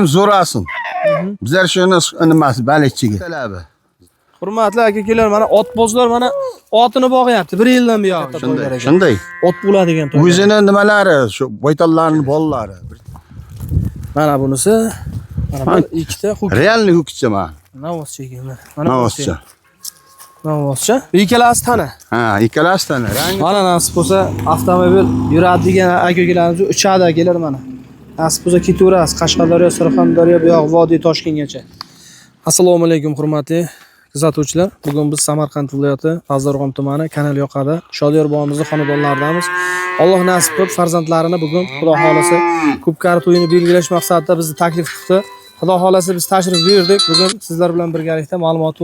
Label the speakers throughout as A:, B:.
A: zo'rasin. Bizlar shuni nimasi balikchiga.
B: Hurmatli aka-ukalar, mana otbozlar mana otini boqyapti 1 yildan buyoqda.
A: Shunday.
B: Ot bo'ladigan to'y.
A: O'zini nimalari, shu boytallarning bolalari.
B: Mana bunisi, mana ikkita huk.
A: Realni hukchi mana.
B: Navozcha ekan.
A: Navozcha.
B: Navozcha. Ikkalasi tana.
A: Ha, ikkalasi tana.
B: Mana nasib bo'lsa avtomobil yuradigan aka-ukalarimiz uchadi akalar mana. Nasib bo'lsa ketaverasiz Qashqadaryo, Surxondaryo, bu yoq Vodiy Toshkentgacha. Assalomu alaykum hurmatli kuzatuvchilar. Bugun biz Samarqand viloyati Fazlurg'om tumani Kanal yoqada Shodiyor bobomizning xonadonlaridamiz. Alloh nasib qilib farzandlarini bugun Xudo xolasa ko'pkari to'yini belgilash maqsadida bizni taklif qildi. Xudo xolasa biz tashrif buyurdik. Bugun sizlar bilan birgalikda ma'lumot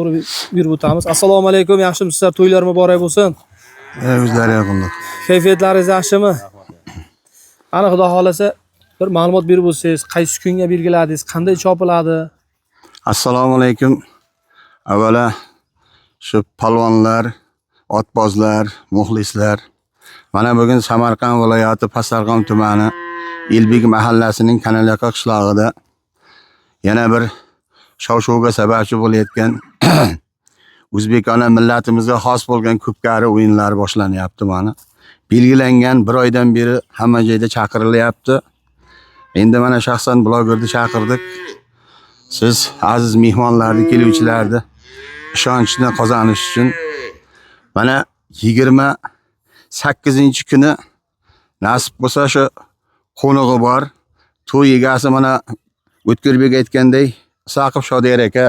B: berib o'tamiz. Assalomu alaykum, yaxshimisizlar? To'ylar muborak bo'lsin.
A: O'zlari yaqinda.
B: Kayfiyatlaringiz yaxshimi? Ana Xudo xolasa bir ma'lumot berib o'tsangiz, qaysi kunga belgiladingiz, qanday chopiladi?
A: Assalomu alaykum. Avvalo shu palvonlar, otbozlar, muxlislar. Mana bugun Samarqand viloyati Pastdarg'om tumani Elbek mahallasining Kanalyoqa qishlog'ida yana bir shov-shuvga sababchi bo'layotgan O'zbekona millatimizga xos bo'lgan ko'pkari o'yinlar boshlanyapti mana. Belgilangan 1 oydan beri hamma joyda chaqirilyapti. Endi mana shaxsan blogerni chaqirdik. Siz aziz mehmonlarni, keluvchilarni ishonchni qozonish uchun mana 28-kuni nasib bo'lsa shu qo'nig'i bor. To'y egasi mana O'tkirbek aytganday Saqib Shodiyor aka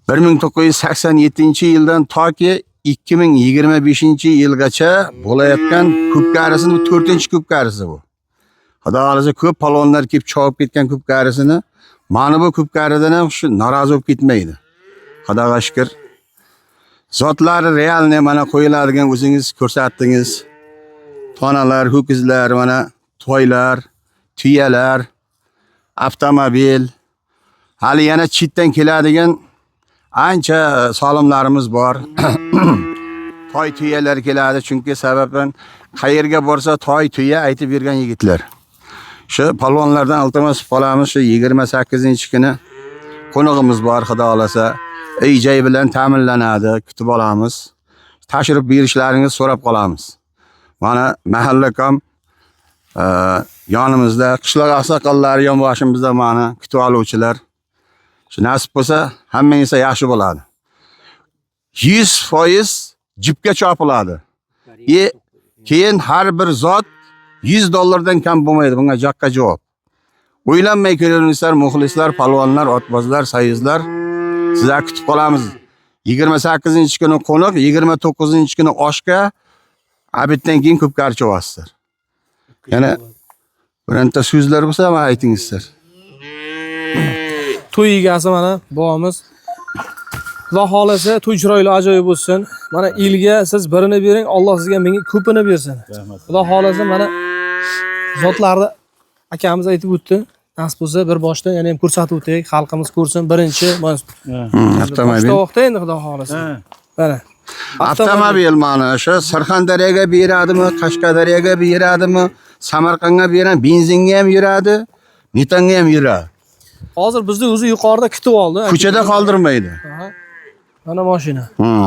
A: 1987-yildan toki 2025-yilgacha bo'layotgan ko'pkarisini 4-ko'pkarisi bu. Xudo xolasa ko'p palvonlar kelib chopib ketgan ko'pkarisini mana bu ko'pkaridan ham shu norozi bo'lib ketmaydi. Xudoga shukr. Zotlari realni mana qo'yiladigan o'zingiz ko'rsatdingiz. Tonalar, ho'kizlar, mana toylar, tuyalar, avtomobil. Hali yana chetdan keladigan ancha solimlarimiz bor. Toy tuyalar keladi chunki sababdan qayerga borsa toy tuya aytib bergan yigitlar. Shu palvonlardan iltimos qolamiz, shu 28-kuni qo'nig'imiz bor, xudo xolasa. Ey-joy bilan ta'minlanadi, kutib olamiz. Tashrif berishlaringizni so'rab qolamiz. Mana mahallakom yonimizda, qishloq oqsoqollari yonboshimizda mana kutib oluvchilar. Shu nasib bo'lsa, hammangiz yaxshi bo'ladi. 100% jipga chopiladi. Keyin har bir zot $100 kam bo'lmaydi. Bunga joqqa javob. O'ylanmay kelaveringizlar, muxlislar, palvonlar, otbozlar, sayizlar. Sizlar kutib qolamiz. 28-kuni qo'niq, 29-kuni oshga, abitdan keyin ko'pkari chovasizlar. Yana birorta so'zlar bo'lsa, mana aytingizlar.
B: To'y egasi mana bobomiz. Xudo xolasa to'y chiroyli ajoyib bo'lsin. Mana elga siz birini bering, Alloh sizga menga ko'pini bersin. Xudo xolasa mana zotlarni akamiz aytib o'tdi. Nasib bo'lsa bir boshdan yana ham ko'rsatib o'taylik, xalqimiz ko'rsin. Birinchi
A: avtomobil.
B: Vaqtda endi Xudo xolasa. Mana
A: avtomobil mana shu Surxondaryoga beradimi, Qashqadaryoga beradimi, Samarqandga beran, benzinga ham yuradi, metonga ham yuradi.
B: Hozir bizni o'zi yuqorida kutib oldi.
A: Ko'chada qoldirmaydi.
B: Mana mashina.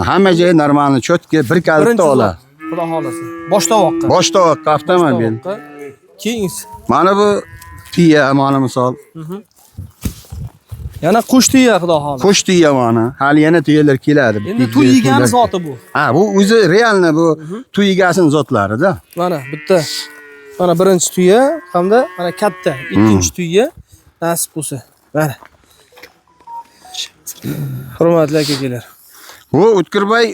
A: Hamma joyi normal, cho'tki, bir kalitda oladi.
B: Xudo xolasa. Boshtovoqqa.
A: Boshtovoqqa avtomobil.
B: Keyin
A: mana bu tuya mana misol.
B: Yana qush tuya xudo xolasa.
A: Qush tuya mana. Hali yana tuyalar keladi.
B: Endi to'y egani zoti bu.
A: Ha, bu o'zi realni bu to'y egasining zotlarida.
B: Mana bitta. Mana birinchi tuya hamda mana katta ikkinchi tuya nasib bo'lsa. Mana. Hurmatli aka-ukalar.
A: Bu O'tkirbay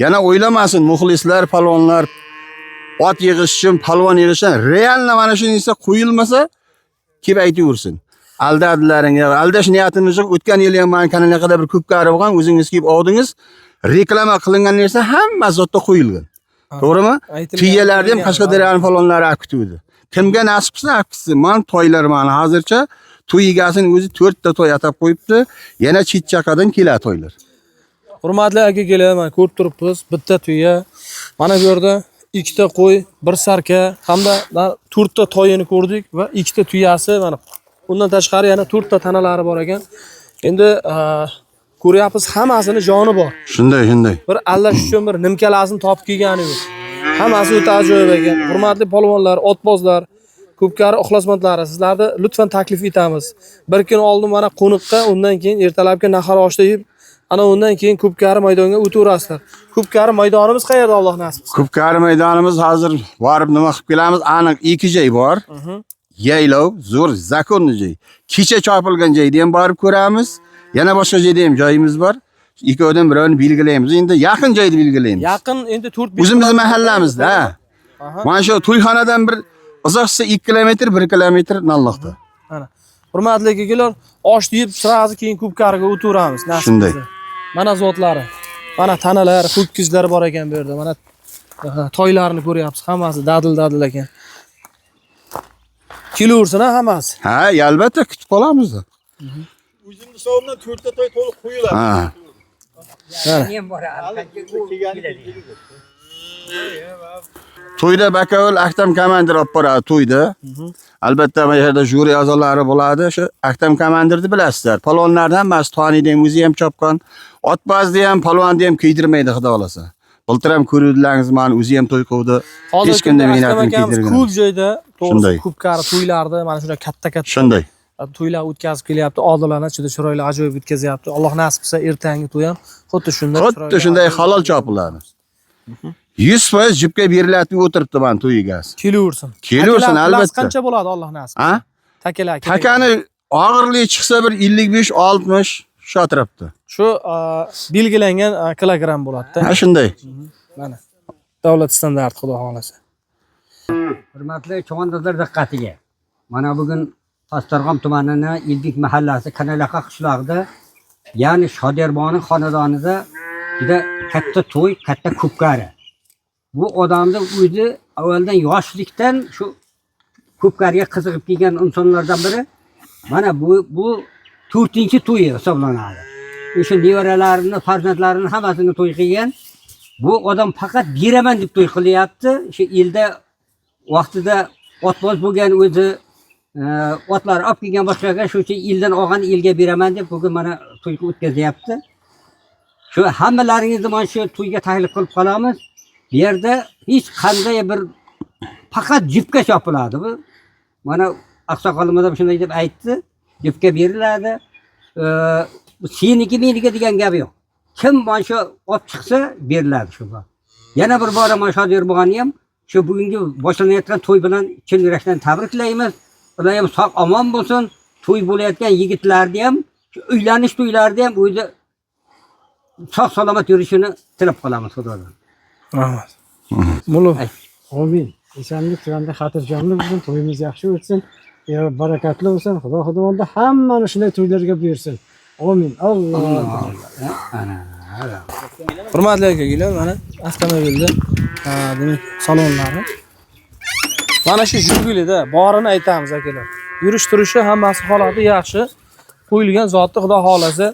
A: yana o'ylamasin muxlislar, palvonlar ot yig'ish uchun, palvon yig'ish uchun realni mana shu narsa qo'yilmasa kelib aytaversin. Aldadilaring, aldash niyatimiz yo'q. O'tgan yil ham men kanalga bir ko'pkari bo'lgan, o'zingiz kelib oldingiz. Reklama qilingan narsa hamma zotda qo'yilgan. To'g'rimi? Tuyalarni ham Qashqadaryoning palvonlari kutuvdi. Kimga nasib qilsa, aksin. Men toylar mana hozircha to'y egasining o'zi 4 ta to'y atab qo'yibdi. Yana chet-chaqadan keladi to'ylar.
B: Hurmatli aka-ukalar, mana ko'rib turibmiz, bitta tuya. Mana bu yerda 2 ta qo'y, 1 sarka hamda 4 ta toyini ko'rdik va 2 ta tuyasi mana Undan tashqari yana 4 ta tanalari bor ekan. Endi ko'ryapsiz, hammasini joni bor.
A: Shunday.
B: Bir allash uchun bir nimkalasini topib kelgani yo'q. Hammasi o'ta ajoyib ekan. Hurmatli polvonlar, otbozlar, ko'pkari ixlosmandlari, sizlarni lutfan taklif etamiz. Bir kun oldin mana qo'niqqa, undan keyin ertalabki nahar oshda yeb, ana undan keyin ko'pkari maydonga o'taverasizlar. Ko'pkari maydonimiz qayerda, Alloh nasib qilsin.
A: Ko'pkari maydonimiz hozir borib nima qilib kelamiz? Aniq 2 joy bor. Yaylov, zo'r, zakonli joy. Kecha chopilgan joyda ham borib ko'ramiz. Yana boshqa joyda ham joyimiz bor. Ikkovidan birini belgilaymiz. Endi yaqin joyda belgilaymiz.
B: Yaqin endi 4-5
A: o'zimiz mahallamizda. Mana shu to'yxonadan bir uzoqsa 2 kilometr, 1 kilometr nariroqda.
B: Mana. Hurmatli akalar, osh yeb, sirazi keyin ko'pkariga o'taveramiz.
A: Shunday.
B: Mana zotlari. Mana tanalar, ho'kizlar bor ekan bu yerda. Mana toylarni ko'ryapsiz. Hammasi dadil ekan. Kelaversin hammasi.
A: Ha, albatta kutib qolamiz.
C: O'zimni hisobimdan 4 ta to'y to'liq qo'yiladi.
A: Ha. To'yda Bakavul Aktam komandir olib boradi to'yda. Albatta bu yerda juri a'zolari bo'ladi. Shu Aktam komandirni bilasizlar. Palvonlardan hammasi taniydi, o'zi ham chopgan. Otbazni ham, palvonni ham kiydirmaydi, xudo xolasa. Bultir ham ko'ruvdilaringiz, mana o'zi ham to'y qildi. Hech kimda mehnatini kiydirgan.
B: Ko'p joyda to'g'ri ko'pkari to'ylarda mana shunday katta
A: shunday
B: to'ylar o'tkazib kelyapti. Odilana juda chiroyli, ajoyib o'tkazyapti. Alloh nasib qilsa ertangi to'y ham xuddi shunday halol chopiladi. 100% jipga beriladi deb o'tiribdi mana to'yiga. Kelaversin albatta. Qancha bo'ladi, Alloh nasib?
A: Ha?
B: Takalar.
A: Takani og'irligi chiqsa bir 55-60 shu atrofda.
B: Shu belgilangan kilogramm bo'ladi-da.
A: Ha, shunday.
B: Mana davlat standart, xudo xolasa.
D: Hurmatli cho'ng'andozlar diqqatiga. Mana bugun Pastdarg'om tumanining Ildik mahallasi Kanalaqa qishlog'ida, ya'ni Shoderboni xonadonida juda katta to'y, katta ko'pkari. Bu odamning o'zi avvaldan yoshlikdan shu ko'pkariga qiziqib kelgan insonlardan biri. Mana bu 4-to'yi hisoblanadi. O'sha nevaralarini, farzandlarini hammasini to'y qilgan. Bu odam faqat beraman deb to'y qilyapti. Shu elda vaqtida otboz bo'lgan o'zi otlar olib kelgan boshqaga shucha eldan olgan elga beraman deb bugun mana to'yga o'tkazyapti. Shu hammalaringizni mana shu to'yga taklif qilib qolamiz. Bu yerda hech qanday bir faqat jipga chopiladi bu. Mana oqsoqolimiz ham shunday deb aytdi. Jipga beriladi. Seniki meniki degan gap yo'q. Kim mana shu olib chiqsa beriladi shu. Yana bir bora mana shu bo'lgani ham shu bugungi boshlanayotgan to'y bilan chin yurakdan tabriklaymiz. Ular ham sog' omon bo'lsin. To'y bo'layotgan yigitlarni ham, uylanish to'ylarida ham o'zi sog' salomat yurishini tilab qolamiz Xudodan.
B: Rahmat. Mullo.
E: Amin. Esanlik, chiroyli, xotirjamlik bo'lsin, to'yimiz yaxshi o'tsin, barakatli bo'lsin. Xudo xudomonda hammani shunday to'ylarga bersin. Amin. Alloh.
B: Hurmatli akalar, mana avtomobilda demak salonlari. Mana shu Jigulida borini aytamiz akalar. Yurish turishi hammasi holati yaxshi. Qo'yilgan zotni xudo xolasa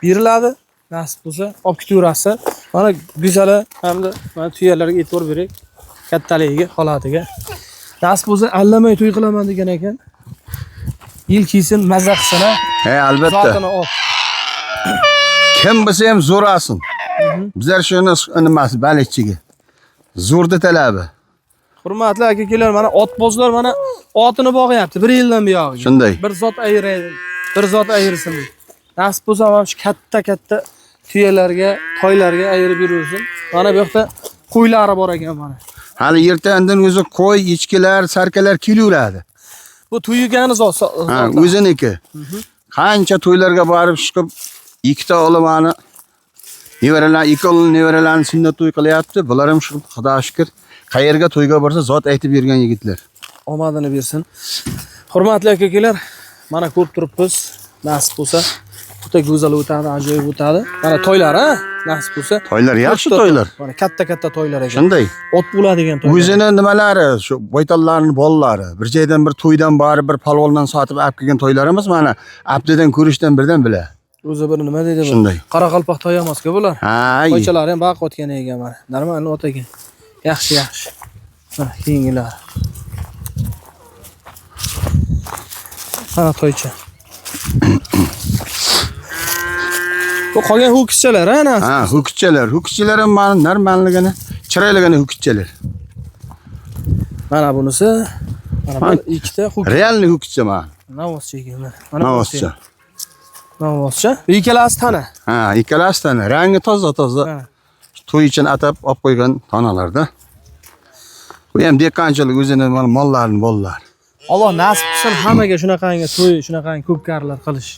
B: beriladi. Nasib bo'lsa, olib ketaverasiz. Mana go'zali hamda mana tuyalarga e'tibor bering. Kattaligiga, holatiga. Nasib bo'lsa, allamay to'y qilaman degan ekan. Yil kiysin, mazza qilsin.
A: He, albatta.
B: Zotini ol.
A: Kim bo'lsa ham zo'rasin. Bizlar shuni nimasi balikchiga. Zo'rda talabi.
B: Hurmatli akalar, mana otbozlar mana otini bog'yapti 1 yildan buyog'iga.
A: Shunday.
B: Bir zot ayiradi, bir zot ayirsin. Nasib bo'lsa, mana shu katta tuyalarga, toylarga ayirib yurursin. Mana bu yoqda qo'ylari bor ekan mana.
A: Hali ertandan o'zi qo'y, echkilar, sarkalar kelaveradi.
B: Bu tuygani zot.
A: Ha, o'ziniki. Qancha to'ylarga borib chiqib, ikkita olimani nevaralarni sunnat to'y qilyapti. Bular ham shu Xudoga shukr. Qayerga to'yga borsa zot aytib bergan yigitlar.
B: Omadini bersin. Hurmatli akalar, mana ko'rib turibmiz. Nasib bo'lsa, juda go'zal o'tadi, ajoyib o'tadi. Mana to'ylar, ha? Nasib bo'lsa.
A: To'ylar yaxshi to'ylar.
B: Mana katta to'ylar ekan.
A: Shunday.
B: Ot bo'ladigan to'ylar.
A: O'zini nimalari, shu boytallarning bolalari, bir joydan bir to'ydan borib, bir palvondan sotib olib kelgan to'ylar emas, mana abdidan ko'rishdan birdan bila.
B: O'zi bir nima deydi bu?
A: Shunday.
B: Qoraqalpoq to'y emas-ku bular.
A: Ha.
B: Qo'ychalar ham baq o'tgan ekan mana. Normal ot ekan. Yaxshi. Mana keyingilar. Mana to'ycha. Bu qolgan ho'kizchalar, ana.
A: Ha, ho'kizchalar. Ho'kizchalar ham mani normaligini, chiroyligini ho'kizchalar.
B: Mana bunisi. Mana bu ikkita ho'kiz.
A: Realniy ho'kizcha mana.
B: Navoscha ekan.
A: Navoscha.
B: Navoscha. Bu ikkalasi tana.
A: Ha, ikkalasidan rangi toza.
B: Ha.
A: To'y uchun atab olib qo'ygan tonalarda. Bu ham dehqonchilik o'zini mollarini bolalar.
B: Alloh nasib qilsin hammaga shunaqangi to'y, shunaqangi ko'p karlar qilish.